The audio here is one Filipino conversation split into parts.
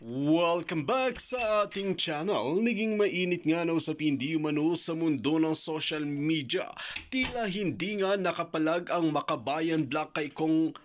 Welcome back sa ating channel. Naging mainit nga na usapin di umano sa mundo ng social media. Tila hindi nga nakapalag ang Makabayan Black kay Kong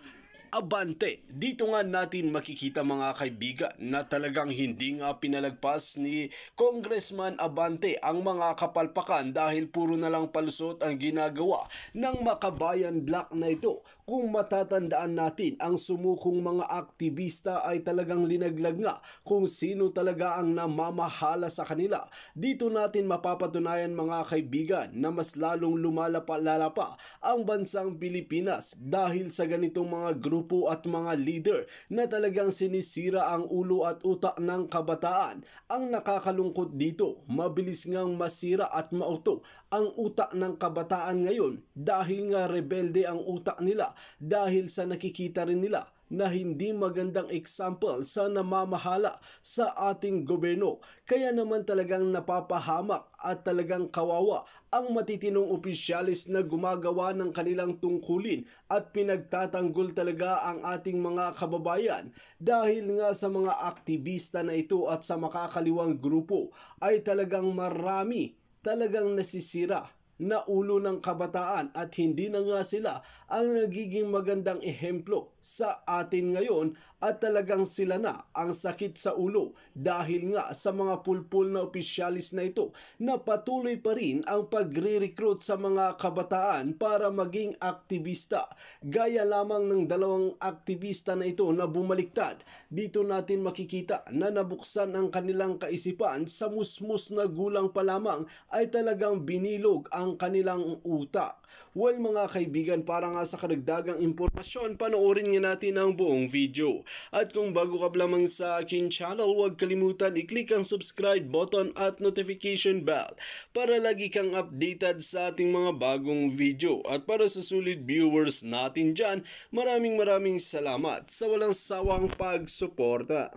Abante. Dito nga natin makikita mga kaibigan na talagang hindi nga pinalagpas ni Congressman Abante ang mga kapalpakan dahil puro na lang palusot ang ginagawa ng Makabayan Black na ito. Kung matatandaan natin, ang sumukong mga aktivista ay talagang linaglag nga kung sino talaga ang namamahala sa kanila. Dito natin mapapatunayan mga kaibigan na mas lalong lumalapa pa ang bansang Pilipinas dahil sa ganitong mga grupo at mga leader na talagang sinisira ang ulo at utak ng kabataan. Ang nakakalungkot dito, mabilis ngang masira at mauto ang utak ng kabataan ngayon dahil nga rebelde ang utak nila dahil sa nakikita rin nila na hindi magandang example sa namamahala sa ating gobyerno. Kaya naman talagang napapahamak at talagang kawawa ang matitinong opisyalis na gumagawa ng kanilang tungkulin at pinagtatanggol talaga ang ating mga kababayan dahil nga sa mga aktivista na ito at sa makakaliwang grupo ay talagang marami talagang nasisira na ulo ng kabataan at hindi na nga sila ang nagiging magandang ehemplo sa atin ngayon at talagang sila na ang sakit sa ulo dahil nga sa mga pulpul na opisyalis na ito na patuloy pa rin ang pagre-recruit sa mga kabataan para maging aktivista. Gaya lamang ng dalawang aktivista na ito na bumaliktad. Dito natin makikita na nabuksan ang kanilang kaisipan sa musmus na gulang pa lamang ay talagang binilog ang kanilang utak. Well mga kaibigan, para nga sa karagdagang impormasyon, panoorin nga natin ang buong video. At kung bago ka lamang sa akin channel, huwag kalimutan i-click ang subscribe button at notification bell para lagi kang updated sa ating mga bagong video. At para sa sulit viewers natin dyan, maraming salamat sa walang sawang pagsuporta.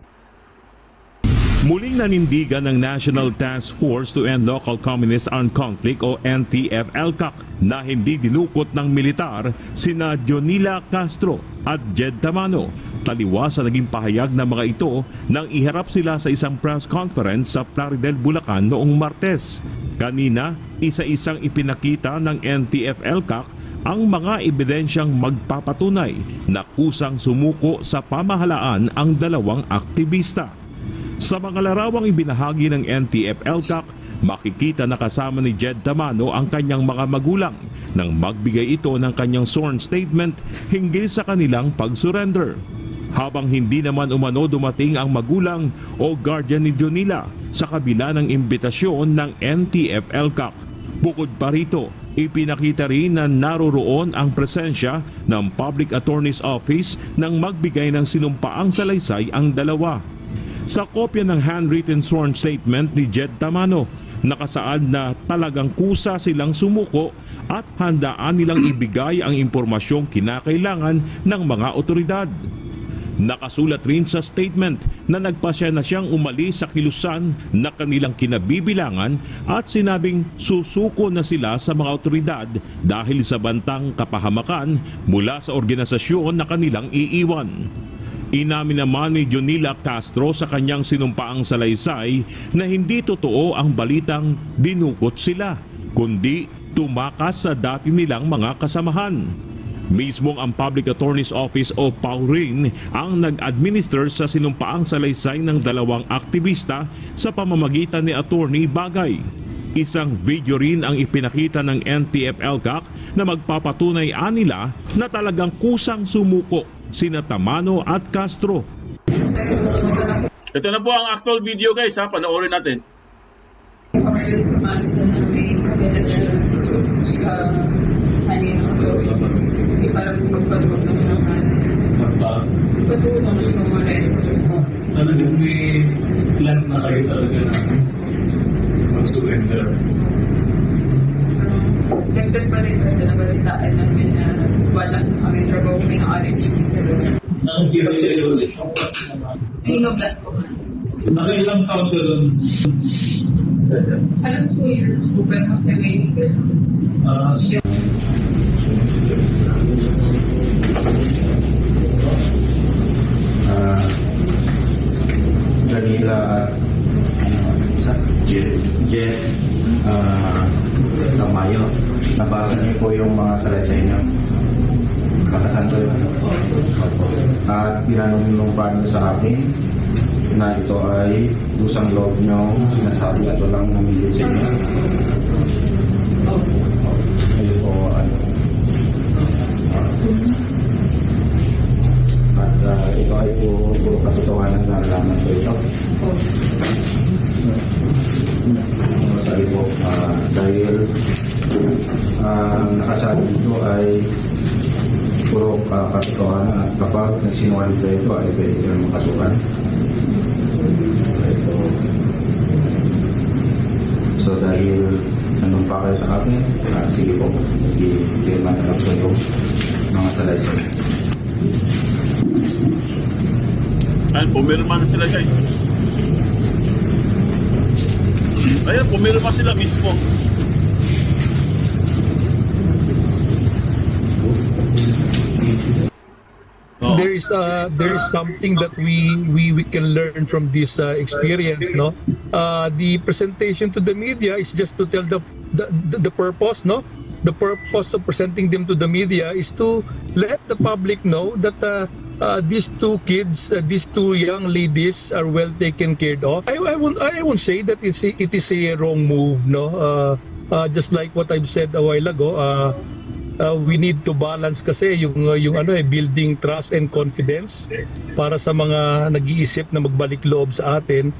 Muling nanindigan ng National Task Force to End Local Communist Armed Conflict o NTF-ELCAC na hindi dinukot ng militar sina Jonila Castro at Jed Tamano. Taliwas sa naging pahayag ng mga ito nang iharap sila sa isang press conference sa Plaridel, Bulacan noong Martes. Kanina, isa-isang ipinakita ng NTF-ELCAC ang mga ebidensyang magpapatunay na kusang sumuko sa pamahalaan ang dalawang aktivista. Sa mga larawang ibinahagi ng NTF-ELCAC, makikita na kasama ni Jed Tamano ang kanyang mga magulang nang magbigay ito ng kanyang sworn statement hinggil sa kanilang pag-surrender. Habang hindi naman umano dumating ang magulang o guardian ni Jonila sa kabila ng imbitasyon ng NTF-ELCAC. Bukod pa rito, ipinakita rin na naroroon ang presensya ng Public Attorney's Office nang magbigay ng sinumpaang salaysay ang dalawa. Sa kopya ng handwritten sworn statement ni Jed Tamano, nakasaad na talagang kusa silang sumuko at handaan nilang ibigay ang impormasyong kinakailangan ng mga otoridad. Nakasulat rin sa statement na nagpasya na siyang umalis sa kilusan na kanilang kinabibilangan at sinabing susuko na sila sa mga otoridad dahil sa bantang kapahamakan mula sa organisasyon na kanilang iiwan. Inamin naman ni Jonila Castro sa kanyang sinumpaang salaysay na hindi totoo ang balitang dinukot sila, kundi tumakas sa dati nilang mga kasamahan. Mismong ang Public Attorney's Office o PAO ang nag-administer sa sinumpaang salaysay ng dalawang aktivista sa pamamagitan ni Attorney Bagay. Isang video rin ang ipinakita ng NTF-ELCAC na magpapatunay nila na talagang kusang sumuko sina Tamano at Castro. Ito na po ang actual video guys ha, panoorin natin. Talagang may plan na kayo talaga na mag-surrender. Dagdag pa rin kasi nabalitaan namin na wala kami trabaho kami ng RHC sa doon. Nakikita sa iyo ulit. Ay, no-blast ko. Nakailang taon ka doon? Halos 2 years po, pero kasi may legal. Janila at Jet Tamayo. Nabasa niyo po yung mga salaysay niyo. Kakasan ko yun. At pinanong niyo sa akin na ito ay kusang loob niyo, sinasabi at walang namilit sa inyo. Ito po, at ito ay puro katotohanan na nalaman ko ito. Sabi po, dahil nakasabi dito ay puro katotohanan at kapag nagsinungaling ka ito ay pwede ka makasukan. So dahil nandun pa kayo sa akin, sige po, i-firman na lang sa iyo mga salaysay. Ayan, pumirma na sila guys. Ayan, pumirma sila mismo. Oh. There is something that we can learn from this experience, no? The presentation to the media is just to tell the purpose, no? The purpose of presenting them to the media is to let the public know that these two kids, these two young ladies are well taken care of. I won't say that it is a wrong move, no? Just like what I've said a while ago, we need to balance kasi yung building trust and confidence para sa mga nag-iisip na magbalik loob sa atin.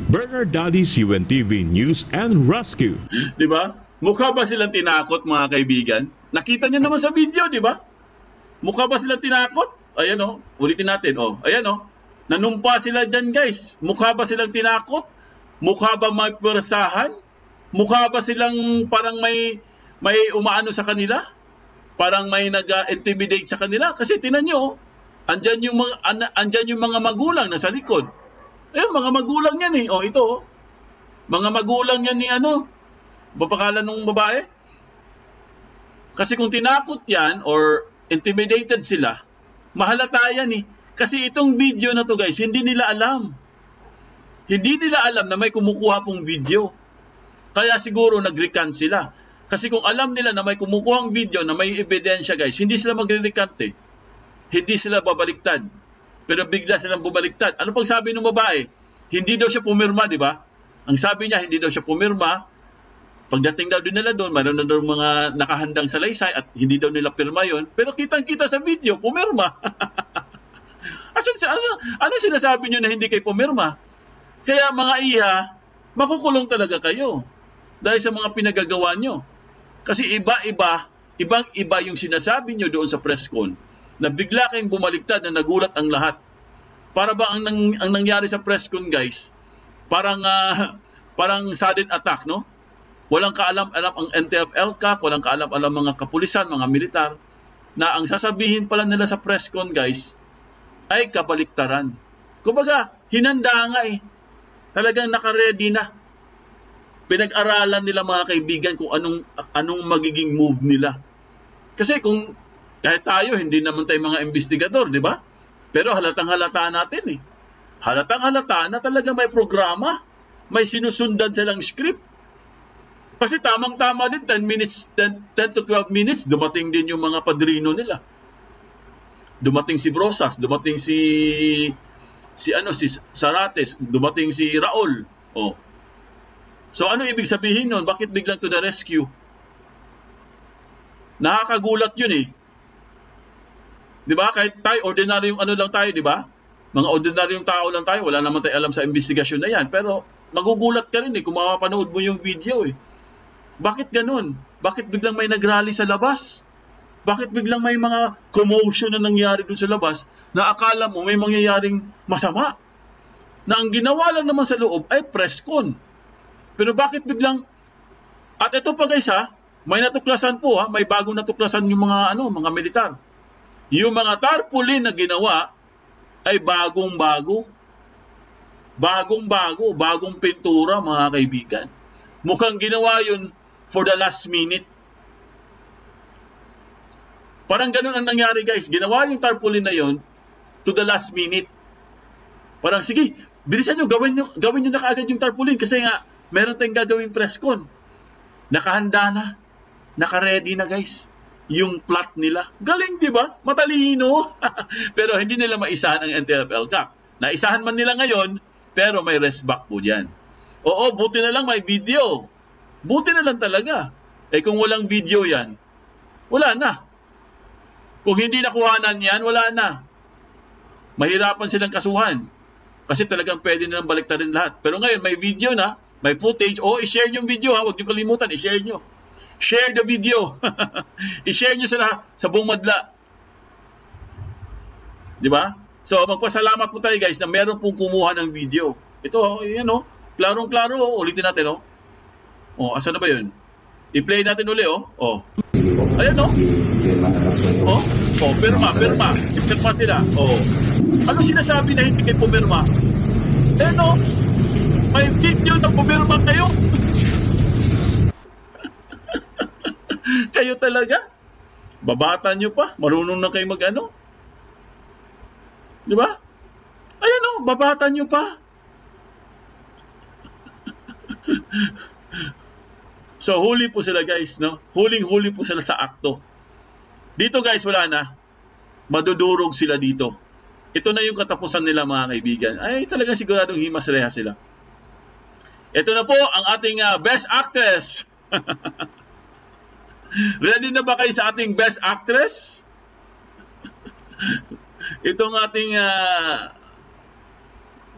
Bernard Daddy, UNTV News and Rescue. Di ba? Mukha ba silang tinakot, mga kaibigan? Nakita niyo naman sa video, di ba? Mukha ba silang tinakot? Ayan o, ulitin natin. O, ayan o, nanumpa sila dyan guys. Mukha ba silang tinakot? Mukha ba may pwersahan? Mukha ba silang parang may umaano sa kanila? Parang may nag-intimidate sa kanila? Kasi tinan nyo, andyan yung mga magulang na sa likod. Ayun, mga magulang yan eh. O, ito o. Mga magulang yan ni bapangalan ng babae? Kasi kung tinakot yan or intimidated sila, mahalata yan eh. Kasi itong video na to guys, hindi nila alam. Hindi nila alam na may kumukuha pong video. Kaya siguro nag-recant sila. Kasi kung alam nila na may kumukuhang video na may ebidensya guys, hindi sila magre-recant eh. Hindi sila babaliktad. Pero bigla silang bumaliktad. Ano pag sabi ng babae? Hindi daw siya pumirma, di ba? Ang sabi niya, hindi daw siya pumirma. Pagdating daw din nila doon, mayroon na daw mga nakahandang salaysay at hindi daw nila pirma yon. Pero kitang-kita sa video, pumirma. Ano sinasabi nyo na hindi kayo pumirma? Kaya mga iha, makukulong talaga kayo dahil sa mga pinagagawa nyo. Kasi ibang-iba yung sinasabi nyo doon sa press con na bigla kayong bumaligtad na nagulat ang lahat. Para ba ang nangyari sa press con guys, parang sudden attack, no? Walang kaalam-alam ang NTF-ELCAC, walang kaalam-alam mga kapulisan, mga militar, na ang sasabihin pala nila sa press con guys, ay kabaliktaran. Kumbaga, hinanda nga eh. Talagang naka-ready na. Pinag-aralan nila mga kaibigan kung anong magiging move nila. Kasi kung kahit tayo, hindi naman tayo mga investigador, di ba? Pero halatang-halata natin eh. Halatang-halata na talaga may programa, may sinusundan silang script. Kasi tamang-tama din, 10 to 12 minutes, dumating din yung mga padrino nila. Dumating si Brosas, dumating si Sarates, dumating si Raul. Oh. So ano ibig sabihin nun? Bakit biglang to the rescue? Nakakagulat yun eh. 'Di ba? Kahit tayo ordinaryong lang tayo, 'di ba? Mga ordinaryong tao lang tayo, wala naman tayo alam sa investigasyon na 'yan, pero magugulat ka rin eh kung mapapanood mo yung video eh. Bakit ganun? Bakit biglang may nagrally sa labas? Bakit biglang may mga commotion na nangyari doon sa labas na akala mo may mangyayaring masama? Na ang ginawa lang naman sa loob ay press con. Pero bakit biglang, at ito pa guys may natuklasan po may bagong natuklasan yung mga mga militar. Yung mga tarpaulin na ginawa ay bagong-bago. Bagong-bago, bagong pintura mga kaibigan. Mukhang ginawa yun for the last minute. Parang ganun ang nangyari guys. Ginawa yung tarpaulin na yun to the last minute. Parang sige, bilisan nyo, gawin nyo na kaagad yung tarpaulin kasi nga, meron tayong gagawing press con. Nakahanda na. Naka-ready na guys. Yung plot nila. Galing, di ba? Matalino. Pero hindi nila maisahan ang NTF-ELCAC. Naisahan man nila ngayon, pero may rest back po dyan. Oo, buti na lang may video. Buti na lang talaga. Eh kung walang video yan, wala na. Kung hindi nakuhanan yan, wala na. Mahirapan silang kasuhan. Kasi talagang pwede nilang baliktarin lahat. Pero ngayon, may video na, may footage. O, i-share nyo yung video ha. Huwag nyo kalimutan, i-share nyo. Share the video. I-share nyo sa buong madla. Di ba? So, magpasalamat po tayo guys na meron pong kumuha ng video. Ito, yan o. Klarong-klaro. Ulitin natin o. O, asan na ba yun? I-play natin uli o. O. Ayan o. O. O, pirma. Pirma sila. O. Ano sinasabi na hindi kayo pumirma? Ayan o. May video na pumirma kayo. Kayo talaga? Babata nyo pa? Marunong na kayo mag-ano? Di ba? Ayan o, babata nyo pa. So, huli po sila guys, no? Huling-huli po sila sa akto. Dito guys, wala na. Madudurog sila dito. Ito na yung katapusan nila mga kaibigan. Ay, talagang siguradong himas-reha sila. Ito na po ang ating Best Actress. Ready na ba kayo sa ating Best Actress? Itong ating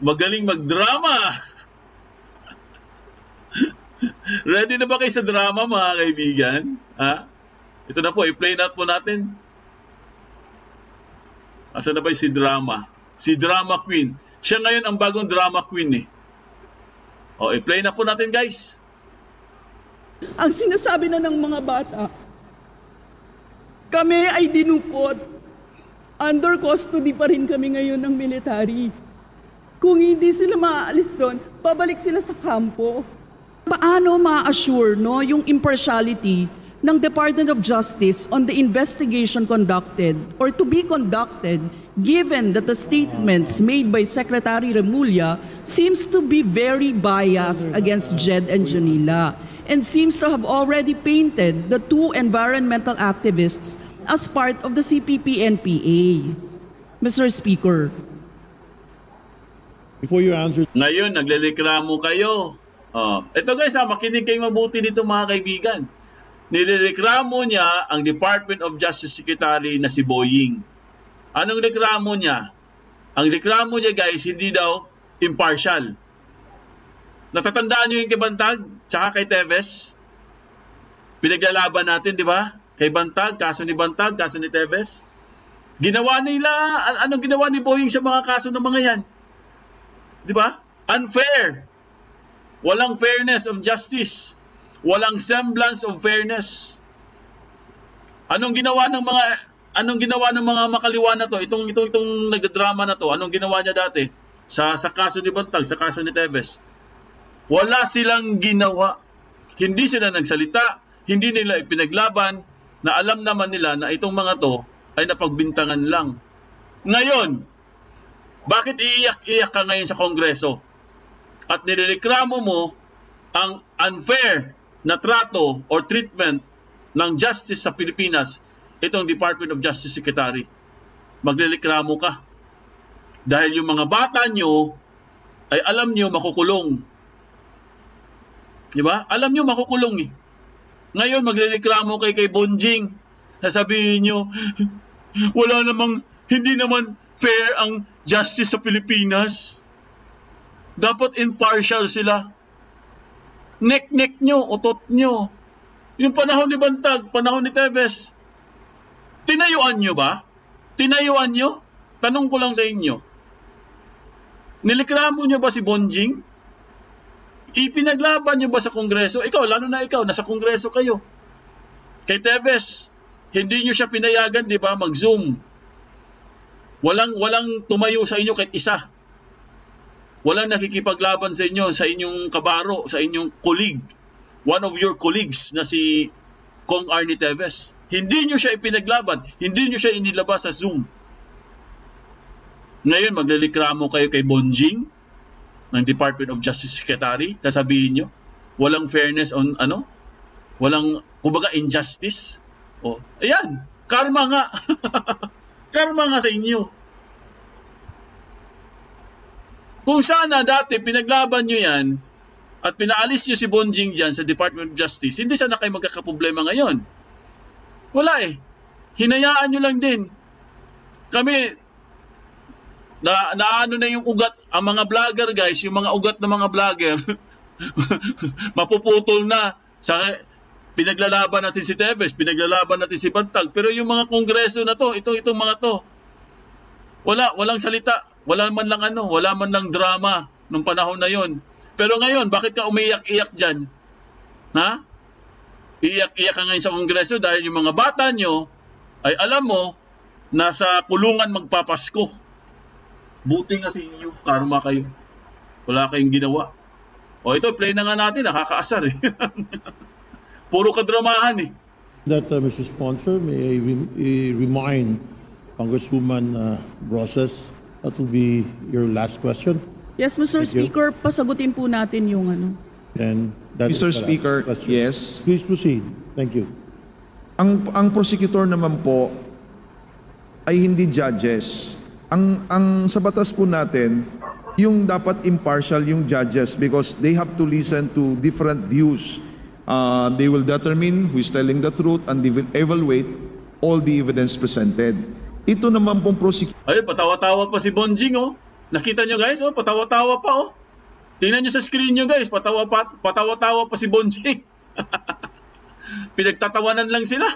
magaling magdrama. Ready na ba kayo sa drama mga kaibigan? Ha? Ito na po, i-play na po natin. Asa na ba si drama? Si drama queen. Siya ngayon ang bagong drama queen eh. O, i-play na po natin guys. Ang sinasabi na ng mga bata, kami ay dinukot. Under custody pa rin kami ngayon ng military. Kung hindi sila maaalis doon, pabalik sila sa kampo. Paano ma-assure yung impartiality ng Department of Justice on the investigation conducted or to be conducted given that the statements made by Secretary Remulla seems to be very biased against Jed and Jonila and seems to have already painted the two environmental activists as part of the CPP-NPA. Mr. Speaker. Before you answer... Ngayon, naglilikramo kayo. Ito guys, makinig kayo mabuti dito mga kaibigan. Nilireklamo niya ang Department of Justice Secretary na si Boying. Anong reklamo niya? Ang reklamo niya guys, hindi daw impartial. Natatandaan niyo yung kay Bantag, tsaka kay Teves? Pinaglalaban natin, di ba? Kay Bantag, kaso ni Bantag, kaso ni Teves. Ginawa nila, anong ginawa ni Boying sa mga kaso ng mga yan? Di ba? Unfair. Walang fairness of justice. Walang semblance of fairness. Anong ginawa ng mga makaliwa na to? Itong nagdrama na to, anong ginawa niya dati? Sa kaso ni Bantag, sa kaso ni Teves. Wala silang ginawa. Hindi sila nagsalita, hindi nila ipinaglaban, na alam naman nila na itong mga to ay napagbintangan lang. Ngayon, bakit iiyak-iyak ka ngayon sa Kongreso? At nilireklamo mo ang unfair na trato or treatment ng justice sa Pilipinas, itong Department of Justice Secretary. Maglilikramo ka. Dahil yung mga bata nyo ay alam nyo makukulong. Diba? Alam nyo makukulong eh. Ngayon maglilikramo kay Bonjing. Sasabihin nyo, wala namang, hindi naman fair ang justice sa Pilipinas. Dapat impartial sila. Nek-nek nyo, utot nyo. Yung panahon ni Bantag, panahon ni Teves, tinayuan nyo ba? Tinayuan nyo? Tanong ko lang sa inyo. Nilikramo nyo ba si Bonjing? Ipinaglaban nyo ba sa Kongreso? Ikaw, lalo na ikaw, nasa Kongreso kayo. Kay Teves, hindi nyo siya pinayagan, di ba, mag-Zoom. Walang tumayo sa inyo kahit isa. Walang nakikipaglaban sa inyo, sa inyong kabaro, sa inyong colleague. One of your colleagues na si Kong Arnie Teves. Hindi nyo siya ipinaglaban. Hindi nyo siya inilabas sa Zoom. Ngayon, maglilikramo kayo kay Bonjing. ng Department of Justice Secretary, sasabihin nyo, walang fairness on walang, kumbaga, injustice. Ayan, karma nga. Karma nga sa inyo. Kung sana dati pinaglaban nyo yan at pinaalis nyo si Bonjing dyan sa Department of Justice, hindi sana kayo magkakaproblema ngayon. Wala Hinayaan nyo lang din. Kami, naano na yung ugat, ang mga vlogger guys, yung mga ugat ng mga vlogger, mapuputol na. Pinaglalaban natin si Tevez, pinaglalaban natin si Bantag, pero yung mga kongreso na to, itong mga to, walang salita, wala man lang drama nung panahon na yon. Pero ngayon, bakit ka umiyak-iyak dyan? Ha? Iiyak-iyak ka ngayon sa kongreso dahil yung mga bata nyo ay alam mo, nasa kulungan magpapasko. Buti nga sa inyo, karma kayo. Wala kayong ginawa. Ito, play na nga natin, nakakaasar Puro kadramahan That, Mr. Sponsor, may I remind Congresswoman Brosas, that will be your last question. Yes, Mr. Speaker, pasagutin po natin yung And that Mr. is the last Speaker, question. yes. Please proceed. Thank you. Ang prosecutor naman po ay hindi judges. Ang sa batas po natin, yung dapat impartial yung judges because they have to listen to different views. They will determine who is telling the truth and they will evaluate all the evidence presented. Ito naman pong prosecutor. Ay, patawa-tawa pa si Bonjing Nakita nyo guys, patawa-tawa pa Tingnan nyo sa screen nyo guys, patawa-tawa pa si Bonjing. Pinagtatawanan lang sila.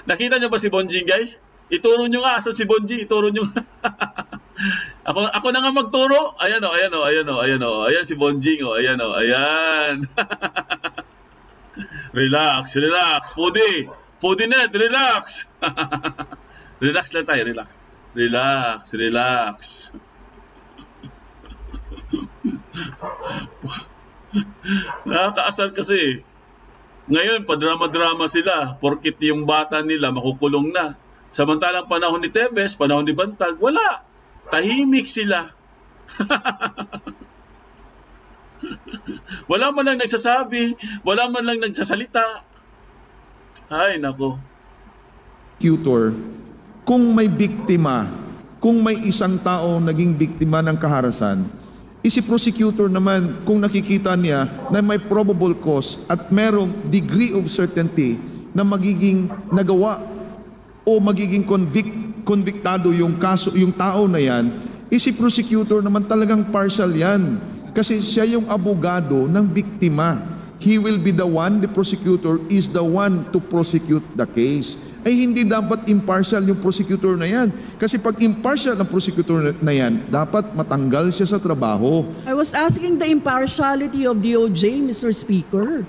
Nakita nyo ba si Bonjing guys? Ituro nyo nga asan si Bonjing, ituro nyo nga. ako na nga magturo. Ayan Ayan si Bonjing ayan. Relax. Foodie net, relax. Relax lang tayo, relax. Nakakaasar kasi. Ngayon, padrama-drama sila. Porkit yung bata nila makukulong na. Samantalang panahon ni Tevez, panahon ni Bantag, wala. Tahimik sila. Wala man lang nagsasabi, wala man lang nagsasalita. Ay, nako. Prosecutor, kung may biktima, kung may isang tao naging biktima ng kaharasan, si prosecutor naman, kung nakikita niya na may probable cause at merong degree of certainty na magiging nagawa o magiging konviktado yung kaso, yung tao na yan, si prosecutor naman talagang partial yan. Kasi siya yung abogado ng biktima. He will be the one, the prosecutor is the one to prosecute the case. Ay hindi dapat impartial yung prosecutor na yan. Kasi pag impartial ang prosecutor na yan, dapat matanggal siya sa trabaho. I was asking the impartiality of DOJ, Mr. Speaker.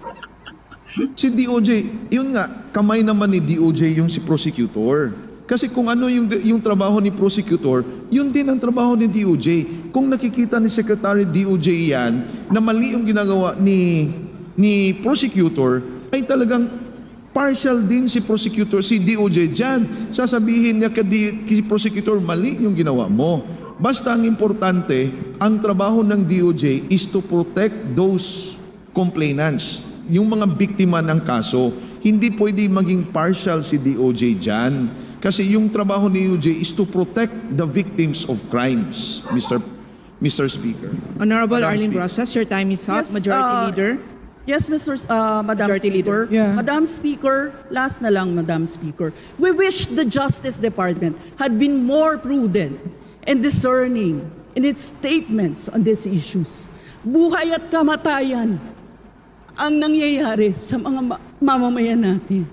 Si DOJ, yun nga, kamay naman ni DOJ yung si prosecutor. Kasi kung ano yung trabaho ni prosecutor, yun din ang trabaho ni DOJ. Kung nakikita ni Secretary DOJ yan, na mali yung ginagawa ni prosecutor, ay talagang partial din si prosecutor, si DOJ dyan. Sasabihin niya kay prosecutor, mali yung ginawa mo. Basta ang importante, ang trabaho ng DOJ is to protect those complainants, yung mga biktima ng kaso. Hindi pwede maging partial si DOJ dyan. Kasi yung trabaho ni DOJ is to protect the victims of crimes, Mr. Speaker. Honorable Arlene Brosas, your time is up. Yes, Majority Leader. Yes, Madam Majority Speaker. Leader. Yeah. Madam Speaker, last na lang, Madam Speaker. We wish the Justice Department had been more prudent and discerning in its statements on these issues. Buhay at kamatayan ang nangyayari sa mga mamamayan natin.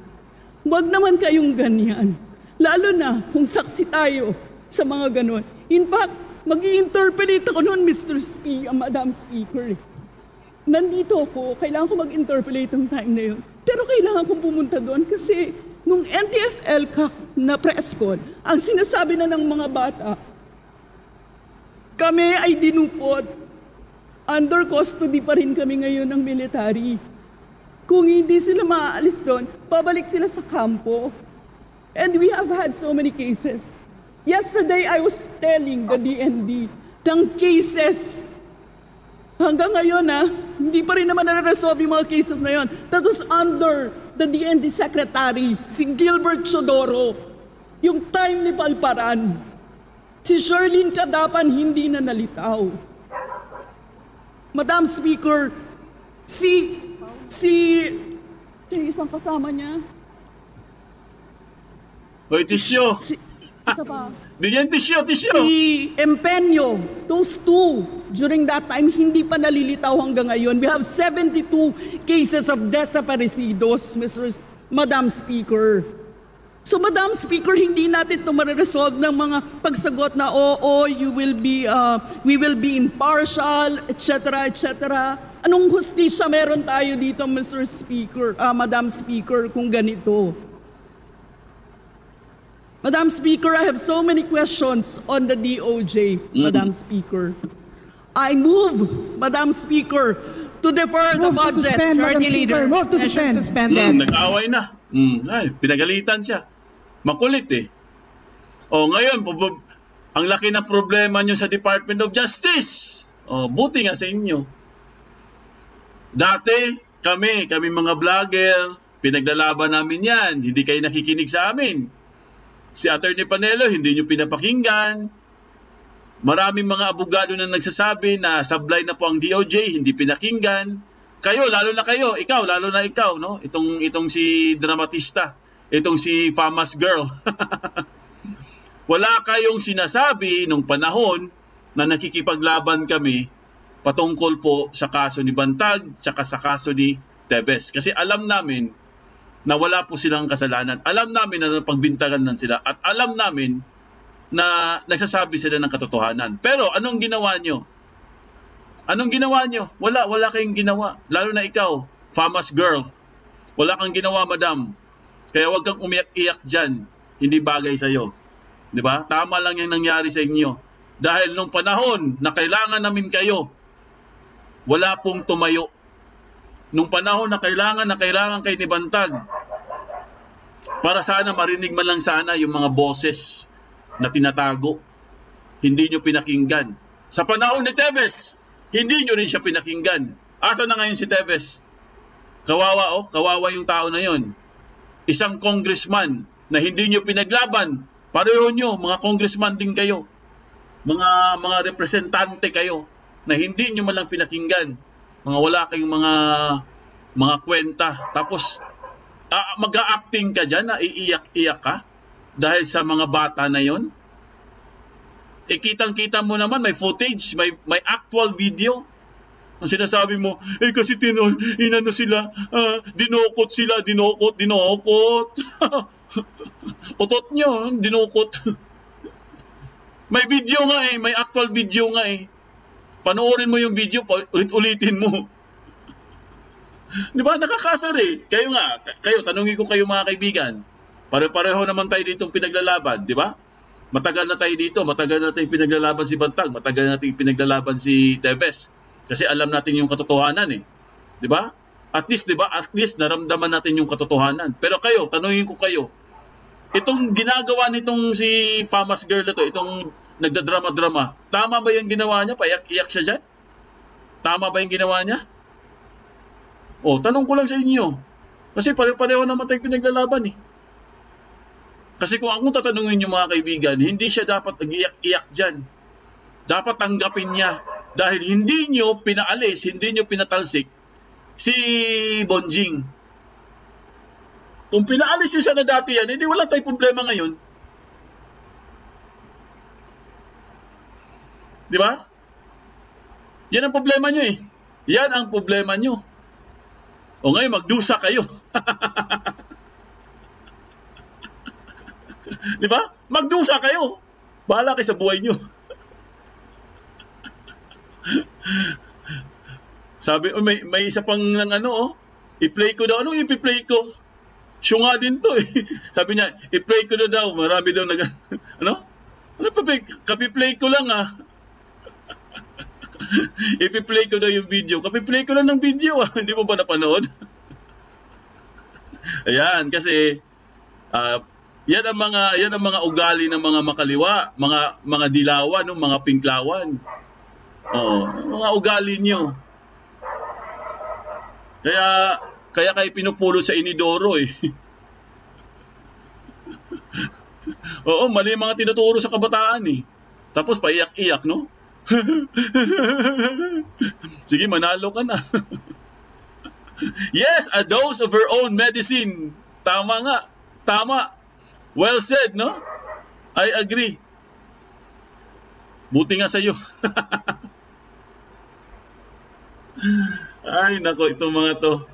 Huwag naman kayong ganyan. Lalo na kung saksi tayo sa mga ganon. In fact, mag-i-interpolate ako noon, Madam Speaker. Nandito ako, kailangan ko mag-interpolate ng time na yun. Pero kailangan kong pumunta doon kasi nung NTF-ELCAC na press con, ang sinasabi na ng mga bata, kami ay dinukot. Under custody pa rin kami ngayon ng military. Kung hindi sila maaalis doon, pabalik sila sa kampo. And we have had so many cases. Yesterday, I was telling the DND, ng cases. Hanggang ngayon hindi pa rin naman na-resolve yung mga cases na yon. That was under the DND Secretary, si Gilbert Chodoro. Yung time ni Palparan, si Sherlyn Cadapan hindi na nalitaw. Madam Speaker, si isang kasama niya. Hoy, Tisyo. Isa pa. Bigyan Tisyo. Si Empeño, those two, during that time, hindi pa nalilitaw hanggang ngayon. We have 72 cases of desaparecidos, Madam Speaker. So, Madam Speaker, hindi natin ito ma-resolve ng mga pagsagot na, we will be impartial, etc., etc. Anong hustisya meron tayo dito, Mr. Speaker, Madam Speaker, kung ganito? Madam Speaker, I have so many questions on the DOJ, Madam Speaker. I move, Madam Speaker, to defer the budget. Majority Leader, Move to session suspend. suspended. Nag-away na. Ay, pinagalitan siya. Makulit eh. Ngayon, ang laki ng problema nyo sa Department of Justice. Buti nga sa inyo. Dati, kami mga vlogger, pinaglalaban namin yan. Hindi kayo nakikinig sa amin. Si Attorney Panelo, hindi nyo pinapakinggan. Maraming mga abogado na nagsasabi na sablay na po ang DOJ, hindi pinakinggan. Kayo, lalo na ikaw, no? Itong si dramatista, itong si famous girl. Wala kayong sinasabi nung panahon na nakikipaglaban kami patungkol po sa kaso ni Bantag tsaka sa kaso ni Tebes. Kasi alam namin na wala po silang kasalanan. Alam namin na napagbintangan nan sila at alam namin na nagsasabi sila ng katotohanan. Pero anong ginawa nyo? Wala kayong ginawa. Lalo na ikaw, famous girl. Wala kang ginawa, madam. Kaya huwag kang umiyak-iyak dyan. Hindi bagay sa'yo. Diba? Tama lang yung nangyari sa inyo. Dahil nung panahon na kailangan namin kayo, wala pong tumayo. Nung panahon na kailangan kayo ni Bantag, para sana marinig man lang sana yung mga boses na tinatago, hindi nyo pinakinggan. Sa panahon ni Tebes, hindi nyo rin siya pinakinggan. Asa na ngayon si Tebes? Kawawa yung tao na yon. Isang congressman na hindi nyo pinaglaban, pareho nyo, mga congressman din kayo, mga representante kayo, na hindi nyo malang pinakinggan. Wala kayong mga kwenta. Tapos, mag-a-acting ka dyan na iiyak-iyak ka dahil sa mga bata na yon. Kitang-kita mo naman, may footage, may actual video. Ang sinasabi mo, kasi inano sila, dinukot sila, dinukot. Utot nyo, dinukot. May video nga may actual video nga Panoorin mo yung video, ulit-ulitin mo. Di ba? Nakakasar Kayo, tanungin ko kayo mga kaibigan. Pare-pareho naman tayo ditong pinaglalaban, di ba? Matagal na tayo dito, matagal na tayong pinaglalaban si Bantag, matagal na tayong pinaglalaban si Tebes. Kasi alam natin yung katotohanan Di ba? At least naramdaman natin yung katotohanan. Pero kayo, tanungin ko kayo, itong ginagawa nitong si famous girl na to, itong nagdadrama-drama, tama ba yung ginawa niya? Paiyak-iyak siya dyan? Tama ba yung ginawa niya? Tanong ko lang sa inyo. Kasi pare-pareho naman tayong pinaglalaban Kasi kung akong tatanungin niyo mga kaibigan, hindi siya dapat nag-iyak-iyak dyan. Dapat tanggapin niya. Dahil hindi niyo pinaalis, hindi niyo pinatalsik si Bonjing. Kung pinaalis niyo siya na dati yan, hindi wala tayong problema ngayon. Di ba? Yan ang problema nyo Yan ang problema nyo. Ngayon, magdusa kayo. Di ba? Magdusa kayo. Bahala kayo sa buhay nyo. Sabi, may isa pang i-play ko daw. Anong i-play ko? Siya nga din to Sabi niya, i-play ko daw. Marami daw Ano pa play? Kapi-play ko lang Ipi-play ko na yung video. Kapi-play ko lang ng video Hindi mo ba napanood? Ayan, kasi Yan ang mga ugali ng mga makaliwa, mga dilawan, no, mga pinklawan. Oo, mga ugali nyo. Kaya kayo pinupulot sa inidoro eh. Oo, mali mga tinuturo sa kabataan eh. Tapos paiyak-iyak, no? Sige, manalo ka na. Yes, a dose of her own medicine. Tama nga. Tama. Well said, no? I agree. Buti nga sa'yo. Ay, nako, itong mga to.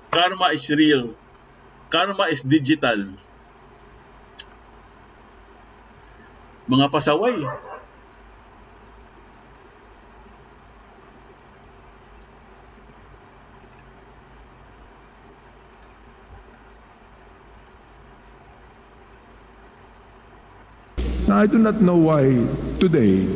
Karma is real. Karma is digital. Mga pasaway. Now, I do not know why today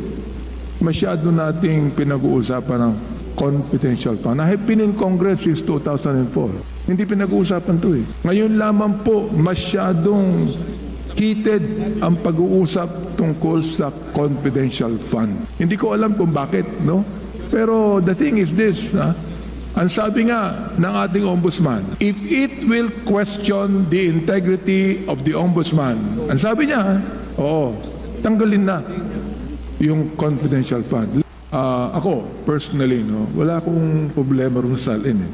masyado nating pinag-uusapan ng confidential fund. I have been in Congress since 2004. Hindi pinag-uusapan to eh. Ngayon lamang po masyadong heated ang pag-uusap tungkol sa confidential fund. Hindi ko alam kung bakit, no? Pero the thing is this, ang sabi nga ng ating ombudsman, if it will question the integrity of the ombudsman, ang sabi niya, oo, tanggalin na yung confidential fund. Ako, personally, no, wala akong problema rin sa SALN.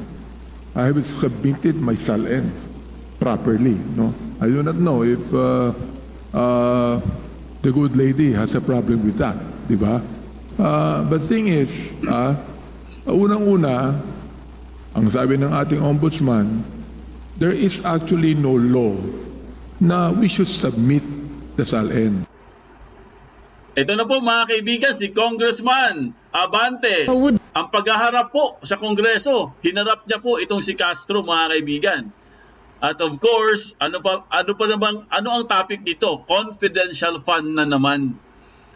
I have submitted my SALN properly, no? I do not know if the good lady has a problem with that, di ba? But thing is, unang-una, ang sabi ng ating ombudsman, there is actually no law na we should submit the SALN. Ito na po mga kaibigan, si Congressman Abante. Ang paghaharap po sa Kongreso, hinarap niya po itong si Castro mga kaibigan. At of course, ano ang topic dito? Confidential fund na naman.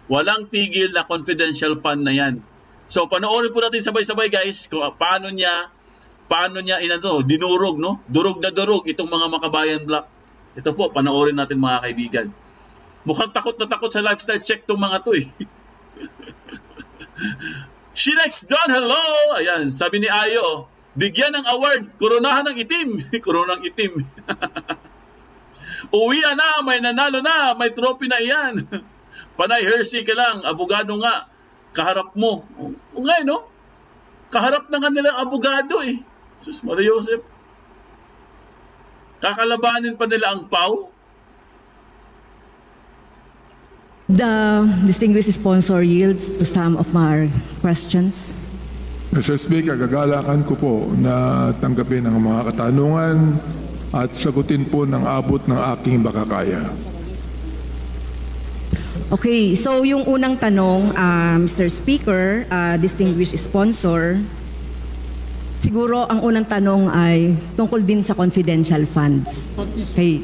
Walang tigil na confidential fund na yan. So panoorin po natin sabay-sabay guys kung paano niya dinurog, no? Durog na durog itong mga Makabayan Block. Ito po, panoorin natin mga kaibigan. Mukhang takot na takot sa lifestyle check tong mga to eh. She next done, hello! Ayan, sabi ni Ayo, bigyan ng award, koronahan ng itim. Koronang itim. Uwi na, may nanalo na, may trophy na iyan. Panay Hershey ka lang, abogado nga, kaharap mo. O nga, no? Kaharap na nga nilang abogado eh. Sus Maria Joseph. Kakalabanin pa nila ang PAW. The distinguished sponsor yields to some of my questions. Mr. Speaker, gagalakan ko po na tanggapin ang mga katanungan at sagutin po ng abot ng aking makakaya. Okay, so yung unang tanong, Mr. Speaker, distinguished sponsor, siguro ang unang tanong ay tungkol din sa confidential funds. Okay.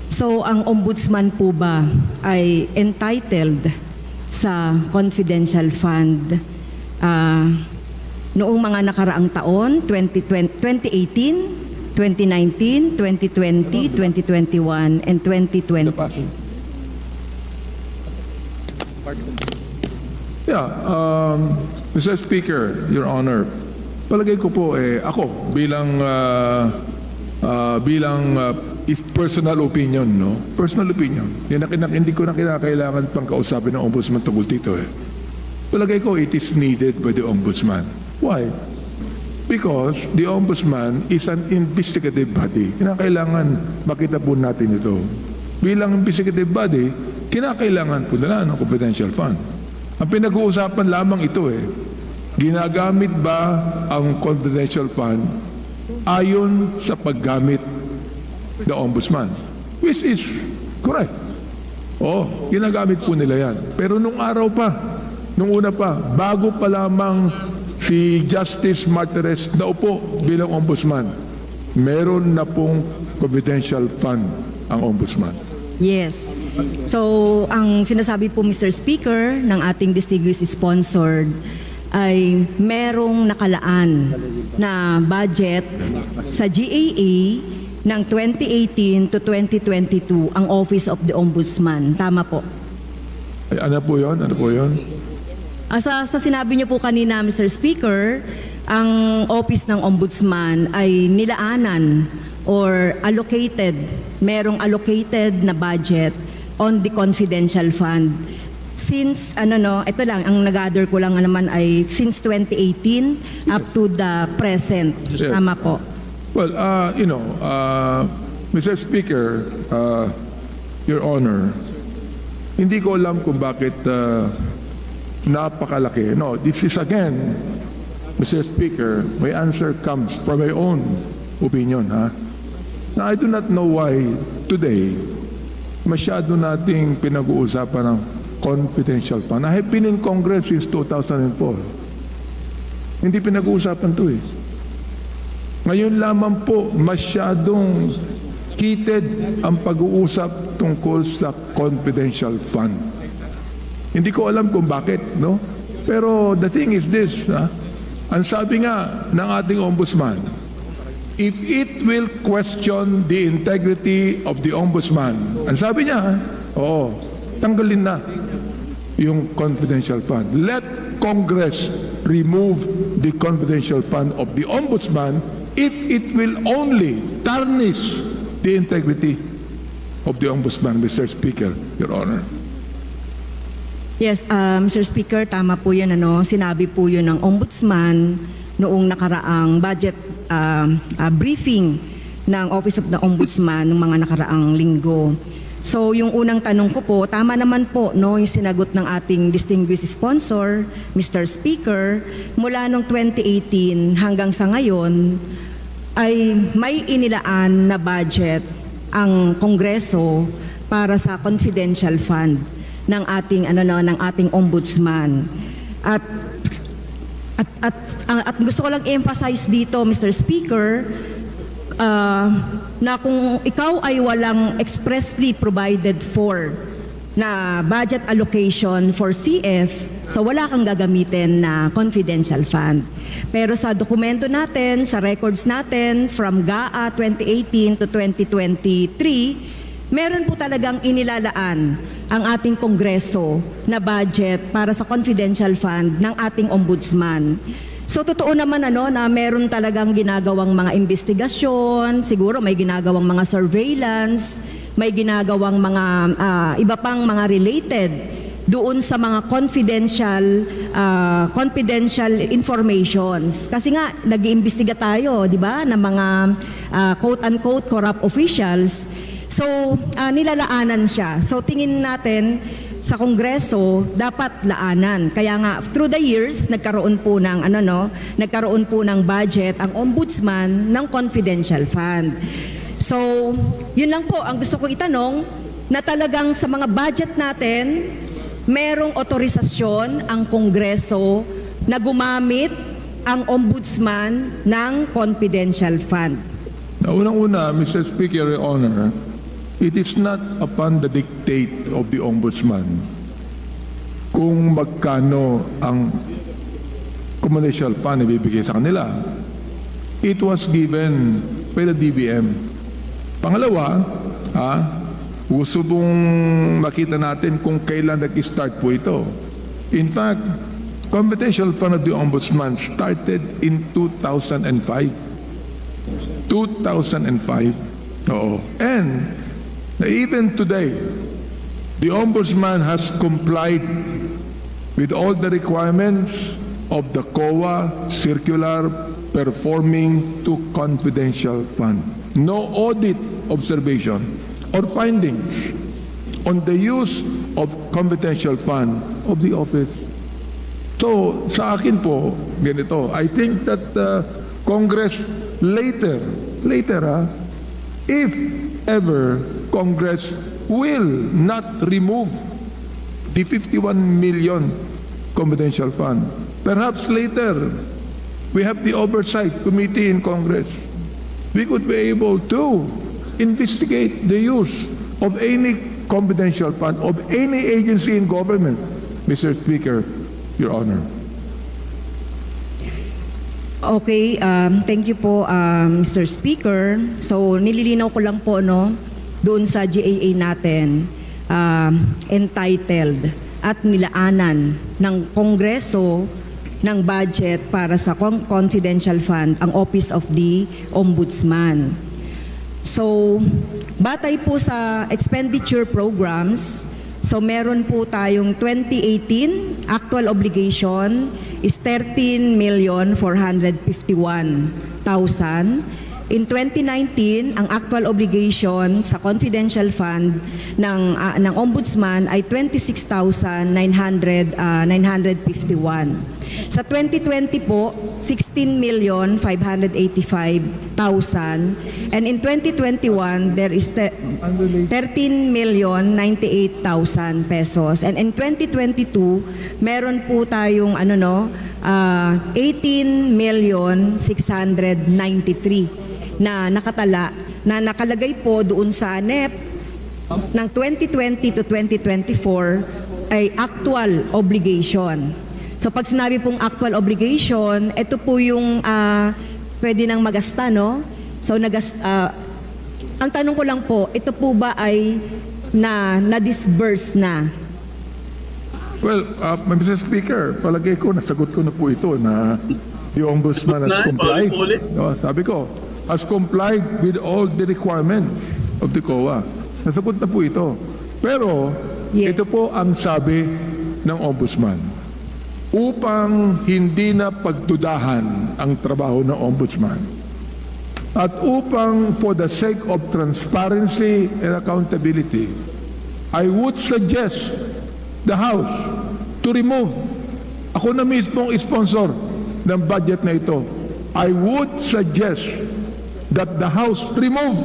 So, ang ombudsman po ba ay entitled sa confidential fund noong mga nakaraang taon, 2018, 2019, 2020, 2021, and 2020? Yeah, Mr. Speaker, Your Honor, palagay ko po ako bilang if personal opinion, no? Personal opinion. Hindi ko na kinakailangan pang kausapin ng ombudsman tungkol dito eh. Palagay ko, it is needed by the ombudsman. Why? Because the ombudsman is an investigative body. Kinakailangan makita po natin ito. Bilang investigative body, kinakailangan po nila ng confidential fund. Ang pinag-uusapan lamang ito eh, ginagamit ba ang confidential fund ayon sa paggamit the ombudsman, which is correct. Ginagamit po nila yan. Pero nung araw pa, nung una pa, bago pa lamang si Justice Martires na upo bilang ombudsman, meron na pong confidential fund ang ombudsman. Yes. So, ang sinasabi po, Mr. Speaker, ng ating distinguished sponsor ay merong nakalaan na budget sa GAA ng 2018 to 2022 ang Office of the Ombudsman. Tama po. Ay, ano po yun? Ano po yun? Sa sinabi niyo po kanina, Mr. Speaker, ang Office ng Ombudsman ay nilaanan or allocated, merong allocated na budget on the confidential fund. Since, ito lang, ang nag-gather ko lang naman ay since 2018 up to the present. Yes. Tama po. Well, Mr. Speaker, Your Honor, hindi ko alam kung bakit napakalaki. No, this is again, Mr. Speaker, my answer comes from my own opinion. Now, I do not know why today masyado nating pinag-uusapan ng confidential fund. I have been in Congress since 2004. Hindi pinag-uusapan to eh. Ngayon lamang po masyadong heated ang pag-uusap tungkol sa confidential fund. Hindi ko alam kung bakit, no? Pero the thing is this, ang sabi nga ng ating ombudsman, if it will question the integrity of the ombudsman, ang sabi niya, oo, tanggalin na yung confidential fund. Let Congress remove the confidential fund of the ombudsman if it will only tarnish the integrity of the ombudsman, Mr. Speaker, Your Honor. Yes, Mr. Speaker, tama po yun. Sinabi po yun ng ombudsman noong nakaraang budget briefing ng Office of the Ombudsman ng mga nakaraang linggo. So yung unang tanong ko po, tama naman po yung sinagot ng ating distinguished sponsor, Mr. Speaker, mula noong 2018 hanggang sa ngayon ay may inilaan na budget ang Kongreso para sa confidential fund ng ating ombudsman. At gusto ko lang i-emphasize dito, Mr. Speaker, na kung ikaw ay walang expressly provided for na budget allocation for CF, so wala kang gagamitin na confidential fund. Pero sa dokumento natin, sa records natin from GAA 2018 to 2023, meron po talagang inilalaan ang ating Kongreso na budget para sa confidential fund ng ating ombudsman. So totoo naman na meron talagang ginagawang mga investigasyon, siguro may ginagawang mga surveillance, may ginagawang mga iba pang mga related doon sa mga confidential informations. Kasi nga nag-iimbestiga tayo, di ba, ng mga quote-unquote corrupt officials. So nilalaanan siya. So tingin natin sa Kongreso dapat laanan. Kaya nga through the years nagkaroon po ng budget ang ombudsman ng confidential fund. So, yun lang po ang gusto ko itanong, na talagang sa mga budget natin merong otorisasyon ang Kongreso na gumamit ang ombudsman ng confidential fund. Unang-una, Mr. Speaker, Your Honor, it is not upon the dictate of the ombudsman kung magkano ang confidential fund ibibigay sa kanila. It was given by the DBM. Pangalawa, gusto mong makita natin kung kailan nag-start po ito. In fact, confidential fund of the ombudsman started in 2005. 2005. Oo. And even today, the Ombudsman has complied with all the requirements of the COA circular performing to confidential fund. No audit observation or findings on the use of confidential fund of the office. So, sa akin po, ganito, I think that Congress later, if ever Congress will not remove the 51 million confidential fund. Perhaps later, we have the oversight committee in Congress. We could be able to investigate the use of any confidential fund of any agency in government, Mr. Speaker, Your Honor. Okay, thank you po, Mr. Speaker. So, nililinaw ko lang po, no, doon sa GAA natin, entitled at nilaanan ng Kongreso ng budget para sa confidential fund, ang Office of the Ombudsman. So, batay po sa expenditure programs, so meron po tayong 2018, actual obligation is 13,451,000. In 2019, ang actual obligation sa confidential fund ng Ombudsman ay 26,951. Sa 2020 po, 16,585,000. And in 2021, there is 13,098,000 pesos. And in 2022, meron po tayong 18,693 na nakatala, na nakalagay po doon sa NEP ng 2020 to 2024 ay actual obligation. So pag sinabi pong actual obligation, ito po yung pwede nang magasta, no? So ang tanong ko lang po, ito po ba ay na-disburse na? Well, Mr. Speaker, palagay ko, nasagot ko na po ito na yung Ombudsman has complied. No, sabi ko, has complied with all the requirement of the COA. Nasagot na po ito. Pero, ito po ang sabi ng Ombudsman. Upang hindi na pagdudahan ang trabaho ng Ombudsman at upang for the sake of transparency and accountability, I would suggest the House to remove, ako na mismong sponsor ng budget na ito, I would suggest that the House remove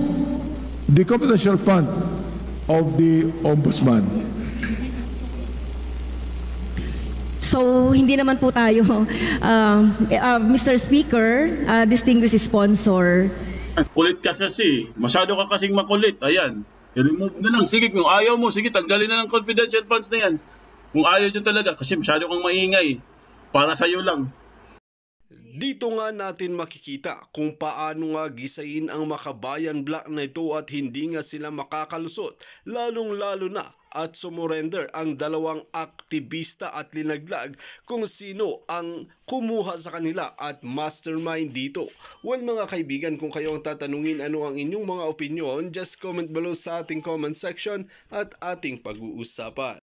the confidential fund of the Ombudsman. So, hindi naman po tayo, Mr. Speaker, distinguished sponsor. Kulit ka kasi. Masyado ka kasing makulit. Ayan. I-remove na lang. Sige, kung ayaw mo, sige, tanggalin na ng confidential funds na yan. Kung ayaw nyo talaga, kasi masyado kang maingay. Para sa'yo lang. Dito nga natin makikita kung paano nga gisain ang Makabayan Black na ito at hindi nga sila makakalusot, lalong-lalo na at sumurrender ang dalawang aktivista at linaglag kung sino ang kumuha sa kanila at mastermind dito. Well mga kaibigan, kung kayo ang tatanungin ano ang inyong mga opinion, just comment below sa ating comment section at ating pag-uusapan.